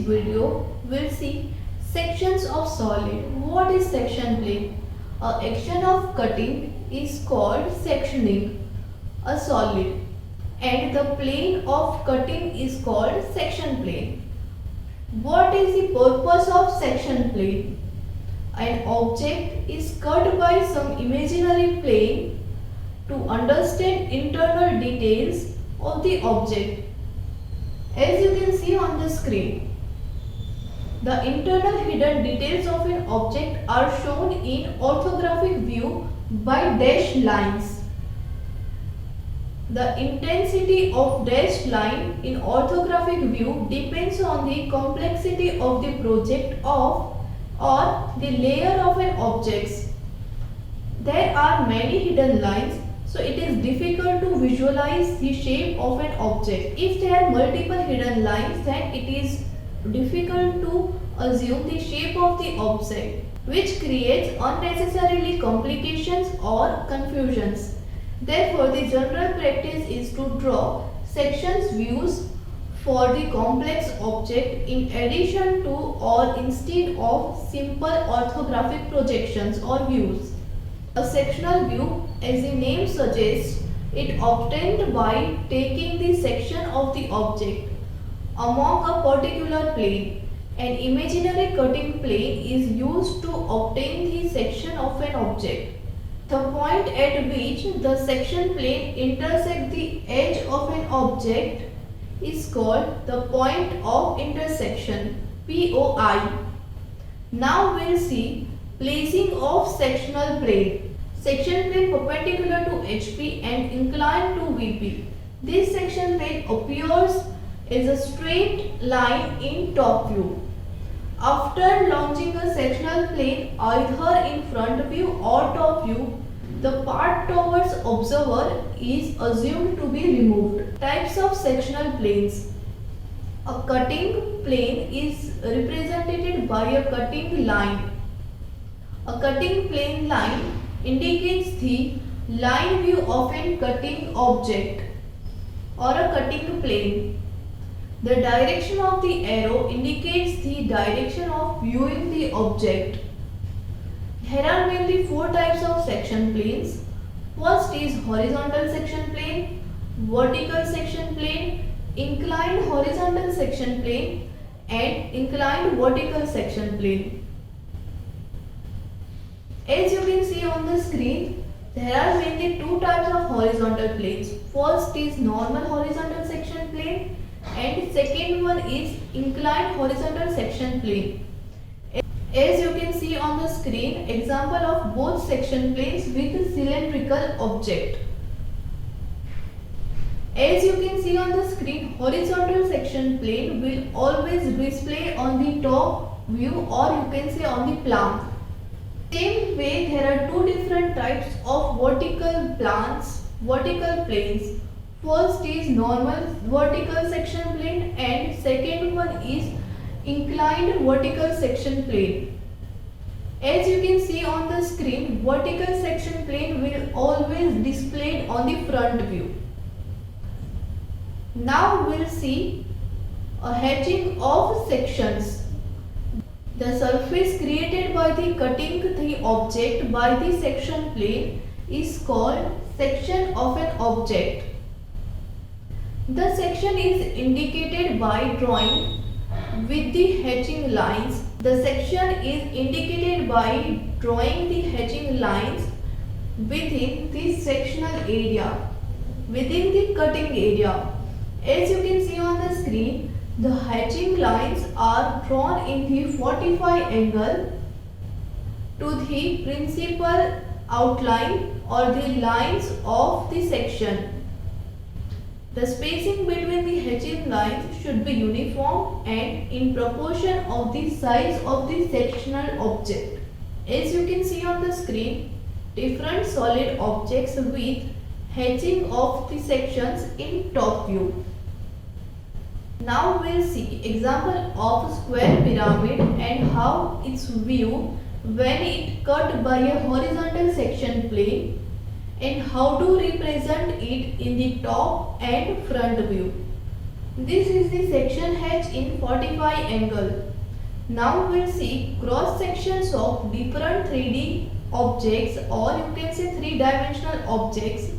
video, we'll see sections of solid. What is section plane? A action of cutting is called sectioning a solid, and the plane of cutting is called section plane. What is the purpose of section plane? An object is cut by some imaginary plane to understand internal details of the object. As you can see on the screen, the internal hidden details of an object are shown in orthographic view by dashed lines. The intensity of dashed line in orthographic view depends on the complexity of the project of or the layer of an object. There are many hidden lines, so it is difficult to visualize the shape of an object. If there are multiple hidden lines, then it is difficult to assume the shape of the object, which creates unnecessarily complications or confusions. Therefore, the general practice is to draw sections views for the complex object in addition to or instead of simple orthographic projections or views. A sectional view, as the name suggests, it obtained by taking the section of the object among a particular plane. An imaginary cutting plane is used to obtain the section of an object. The point at which the section plane intersects the edge of an object is called the point of intersection, POI. Now we'll see placing of sectional plane. Section plane perpendicular to HP and inclined to VP. This section plane appears as a straight line in top view. After launching a sectional plane either in front view or top view, the part towards observer is assumed to be removed. Types of sectional planes. A cutting plane is represented by a cutting line. A cutting plane line indicates the line view of a cutting object or a cutting plane. The direction of the arrow indicates the direction of viewing the object. There are mainly four types of section planes. First is horizontal section plane, vertical section plane, inclined horizontal section plane, and inclined vertical section plane. As you can see on the screen, there are mainly two types of horizontal planes. First is normal horizontal section plane and second one is inclined horizontal section plane. As you can see on the screen, example of both section planes with cylindrical object. As you can see on the screen, horizontal section plane will always display on the top view or you can say on the plan. Same way, there are two different types of vertical planes. First is normal vertical section plane and second one is inclined vertical section plane. As you can see on the screen, vertical section plane will always displayed on the front view. Now we'll see a hatching of sections. The surface created by the cutting the object by the section plane is called section of an object. The section is indicated by drawing with the hatching lines. The section is indicated by drawing the hatching lines within the sectional area, within the cutting area. As you can see on the screen, the hatching lines are drawn in the 45 angle to the principal outline or the lines of the section. The spacing between the hatching lines should be uniform and in proportion of the size of the sectional object. As you can see on the screen, different solid objects with hatching of the sections in top view. Now we'll see example of square pyramid and how its view when it cut by a horizontal section plane and how to represent it in the top and front view. This is the section H in 45 angle. Now we'll see cross sections of different 3D objects, or you can say three-dimensional objects